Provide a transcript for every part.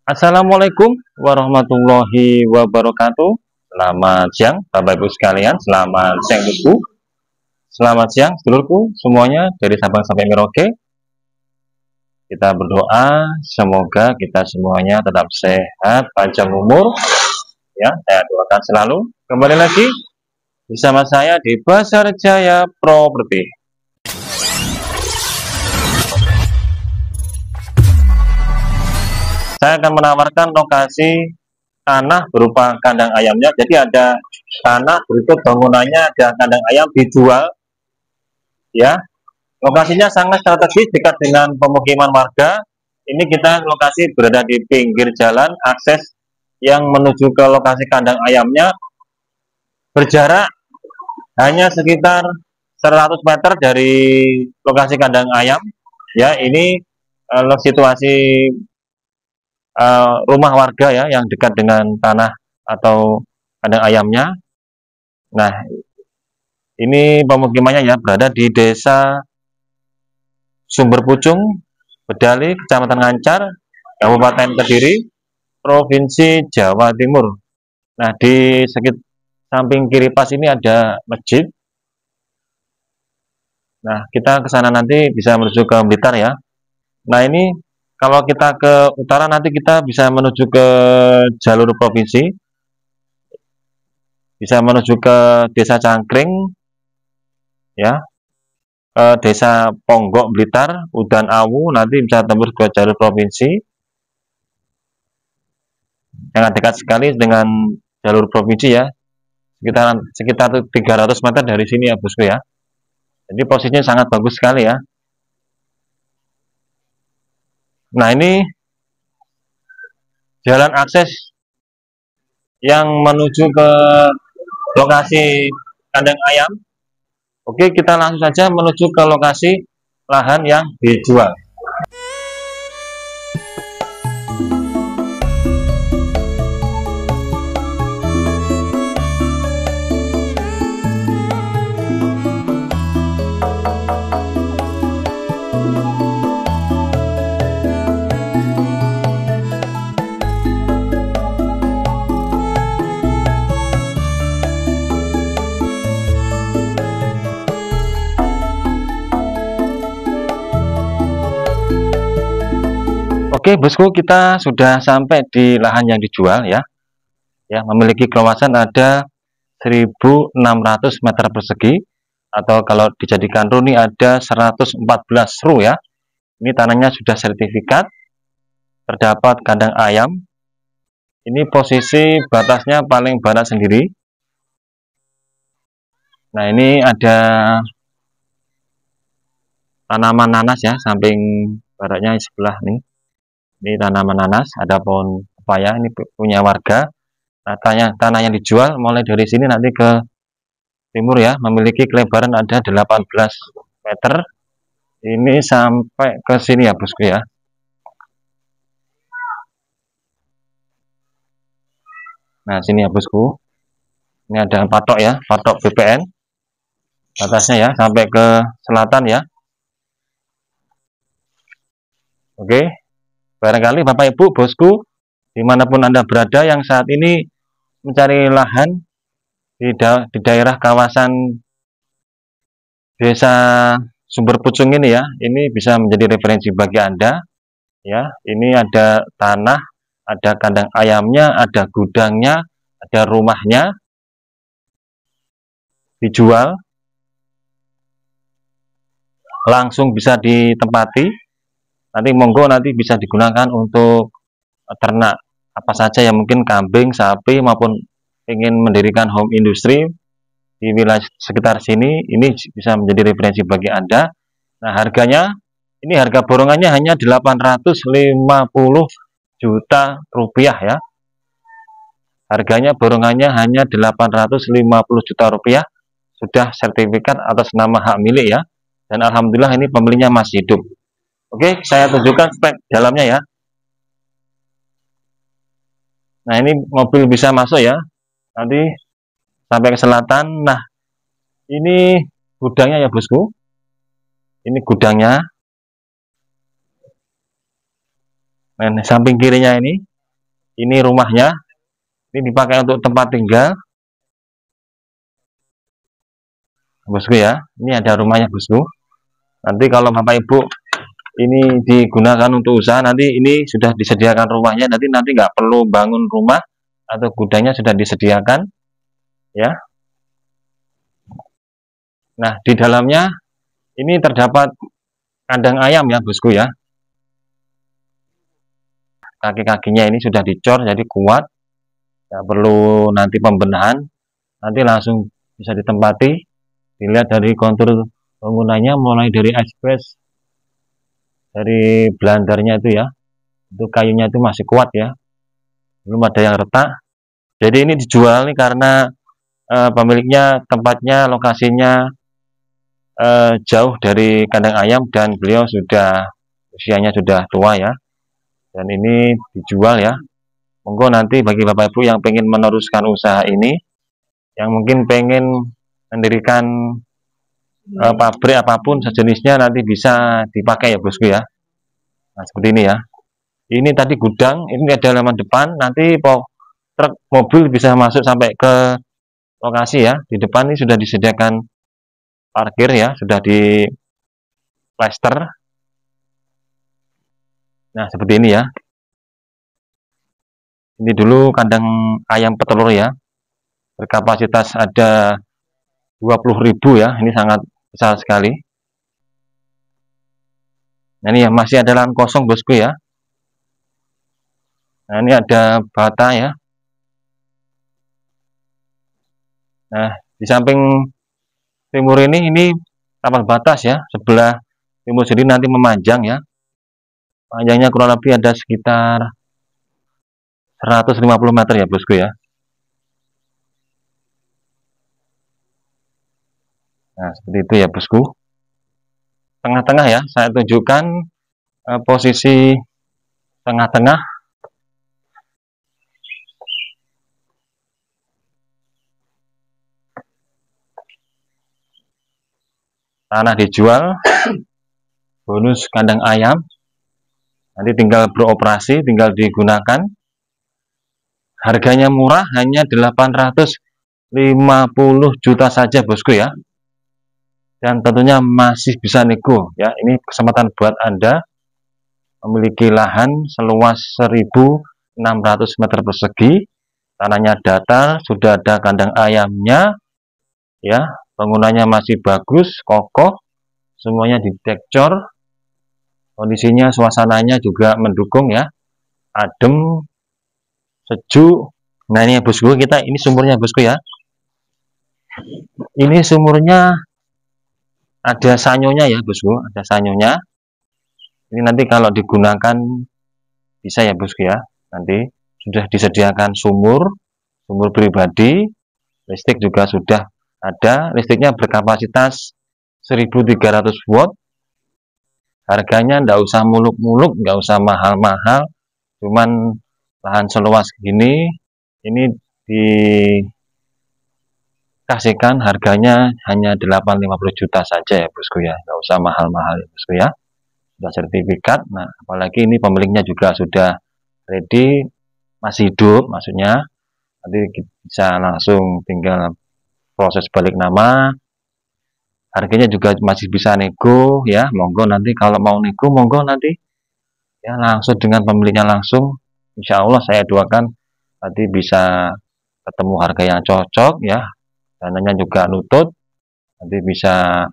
Assalamualaikum warahmatullahi wabarakatuh. Selamat siang Bapak Ibu sekalian, selamat siang Ibu. Selamat siang seluruhku semuanya dari Sabang sampai Merauke. Kita berdoa semoga kita semuanya tetap sehat, panjang umur. Ya, saya doakan selalu. Kembali lagi bersama saya di Basar Jaya Properti. Saya akan menawarkan lokasi tanah berupa kandang ayamnya. Jadi ada tanah berikut bangunannya, ada kandang ayam dijual. Ya, lokasinya sangat strategis dekat dengan pemukiman warga. Ini kita lokasi berada di pinggir jalan, akses yang menuju ke lokasi kandang ayamnya berjarak hanya sekitar 100 meter dari lokasi kandang ayam. Ya, ini situasi rumah warga ya yang dekat dengan tanah atau kandang ayamnya. Nah, ini pemukimannya ya berada di Desa Sumber Pucung, Bedali, Kecamatan Ngancar, Kabupaten Kediri, Provinsi Jawa Timur. Nah, di samping kiri pas ini ada masjid. Nah, kita ke sana nanti bisa menuju ke Blitar ya. Nah, ini kalau kita ke utara nanti kita bisa menuju ke jalur provinsi, bisa menuju ke Desa Cangkring, ya, ke Desa Ponggok Blitar, Udan Awu, nanti bisa tembus ke jalur provinsi. Sangat dekat sekali dengan jalur provinsi ya, sekitar 300 meter dari sini ya bosku ya. Jadi posisinya sangat bagus sekali ya. Nah, ini jalan akses yang menuju ke lokasi kandang ayam. Oke, kita langsung saja menuju ke lokasi lahan yang dijual. Oke, bosku, kita sudah sampai di lahan yang dijual ya. Ya, memiliki keluasan ada 1.600 meter persegi atau kalau dijadikan runi ada 114 ru ya. Ini tanahnya sudah sertifikat, terdapat kandang ayam. Ini posisi batasnya paling barat sendiri. Nah, ini ada tanaman nanas ya, samping baratnya sebelah nih. Ini tanaman nanas, ada pohon pepaya, ini punya warga. Nah, tanah yang dijual mulai dari sini nanti ke timur ya, memiliki kelebaran ada 18 meter. Ini sampai ke sini ya bosku ya. Nah, sini ya bosku. Ini ada patok ya, patok BPN. Batasnya ya, sampai ke selatan ya. Oke. Barangkali Bapak Ibu, bosku, dimanapun Anda berada yang saat ini mencari lahan di daerah kawasan Desa Sumber Pucung ini ya, ini bisa menjadi referensi bagi Anda. Ya, ini ada tanah, ada kandang ayamnya, ada gudangnya, ada rumahnya dijual, langsung bisa ditempati. Nanti monggo nanti bisa digunakan untuk ternak apa saja ya, mungkin kambing, sapi, maupun ingin mendirikan home industri di wilayah sekitar sini, ini bisa menjadi referensi bagi Anda. Nah, harganya ini harga borongannya hanya 850 juta rupiah ya. Harganya borongannya hanya 850 juta rupiah, sudah sertifikat atas nama hak milik ya. Dan alhamdulillah ini pemiliknya masih hidup. Oke, saya tunjukkan spek dalamnya ya. Nah, ini mobil bisa masuk ya. Nanti sampai ke selatan. Nah, ini gudangnya ya bosku. Ini gudangnya. Nah, samping kirinya ini Ini rumahnya, ini dipakai untuk tempat tinggal, bosku ya. Ini ada rumahnya, bosku. Nanti kalau Bapak Ibu ini digunakan untuk usaha, nanti ini sudah disediakan rumahnya, nanti nggak perlu bangun rumah atau gudangnya sudah disediakan, ya. Nah, di dalamnya ini terdapat kandang ayam ya, bosku ya. Kaki-kakinya ini sudah dicor jadi kuat, nggak perlu nanti pembenahan, nanti langsung bisa ditempati. Dilihat dari kontur bangunannya, mulai dari asbes, dari belandarnya itu ya, itu kayunya itu masih kuat ya, belum ada yang retak. Jadi ini dijual nih karena pemiliknya, tempatnya, lokasinya jauh dari kandang ayam dan beliau sudah usianya sudah tua ya, dan ini dijual ya. Monggo nanti bagi Bapak Ibu yang pengen meneruskan usaha ini, yang mungkin pengen mendirikan pabrik apapun sejenisnya, nanti bisa dipakai ya, bosku ya. Nah, seperti ini ya. Ini tadi gudang, ini ada halaman depan, nanti truk mobil bisa masuk sampai ke lokasi ya. Di depan ini sudah disediakan parkir ya, sudah di plester. Nah, seperti ini ya. Ini dulu kandang ayam petelur ya, berkapasitas ada 20.000 ya, ini sangat besar sekali. Nah, ini ya, masih ada lahan kosong, bosku ya. Nah, ini ada bata ya. Nah, di samping timur ini tapal batas ya, sebelah timur sini nanti memanjang ya. Panjangnya kurang lebih ada sekitar 150 meter ya, bosku ya. Nah, seperti itu ya, bosku. Tengah-tengah ya, saya tunjukkan posisi tengah-tengah. Tanah dijual, bonus kandang ayam, nanti tinggal beroperasi, tinggal digunakan. Harganya murah, hanya 850 juta saja, bosku ya. Dan tentunya masih bisa nego ya. Ini kesempatan buat Anda memiliki lahan seluas 1.600 meter persegi, tanahnya datar, sudah ada kandang ayamnya ya, bangunannya masih bagus, kokoh, semuanya didekcor, kondisinya, suasananya juga mendukung ya, adem, sejuk. Nah, ini ya, bosku, kita ini sumurnya, bosku ya. Ini sumurnya ada sanyonya ya, bosku, ada sanyonya. Ini nanti kalau digunakan bisa ya, bosku ya. Nanti sudah disediakan sumur pribadi, listrik juga sudah ada. Listriknya berkapasitas 1.300 watt. Harganya nggak usah muluk-muluk, nggak usah mahal-mahal, cuman lahan seluas gini ini dikasihkan harganya hanya 850 juta saja ya, bosku ya, nggak usah mahal-mahal ya, bosku ya. Sudah sertifikat. Nah, apalagi ini pemiliknya juga sudah ready, masih hidup, maksudnya nanti bisa langsung tinggal proses balik nama. Harganya juga masih bisa nego ya, monggo nanti kalau mau nego, monggo nanti ya langsung dengan pemiliknya langsung. Insya Allah saya doakan nanti bisa ketemu harga yang cocok ya, dananya juga nutut, nanti bisa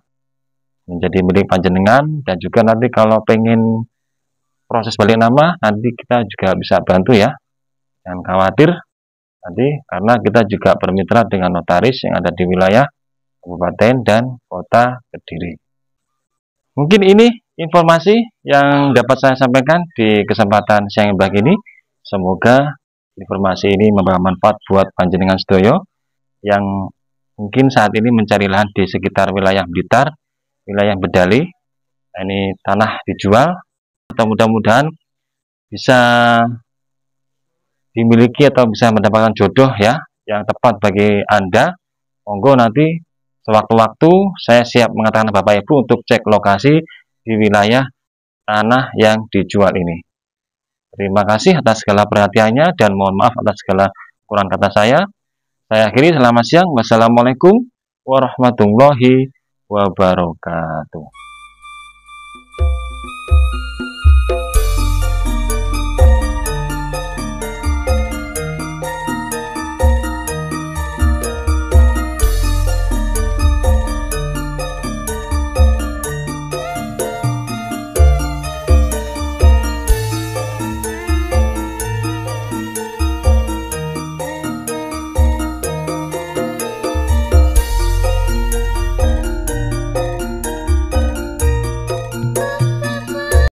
menjadi milik panjenengan. Dan juga nanti kalau pengen proses balik nama, nanti kita juga bisa bantu ya, jangan khawatir nanti, karena kita juga bermitra dengan notaris yang ada di wilayah Kabupaten dan Kota Kediri. Mungkin ini informasi yang dapat saya sampaikan di kesempatan siang pagi ini. Semoga informasi ini membawa manfaat buat panjenengan sedoyo yang mungkin saat ini mencari lahan di sekitar wilayah Blitar, wilayah Bedali. Ini tanah dijual, atau mudah-mudahan bisa dimiliki atau bisa mendapatkan jodoh ya yang tepat bagi Anda. Monggo nanti sewaktu-waktu saya siap mengatakan Bapak Ibu untuk cek lokasi di wilayah tanah yang dijual ini. Terima kasih atas segala perhatiannya dan mohon maaf atas segala kurang kata saya. Saya akhiri, selamat siang. Wassalamualaikum warahmatullahi wabarakatuh.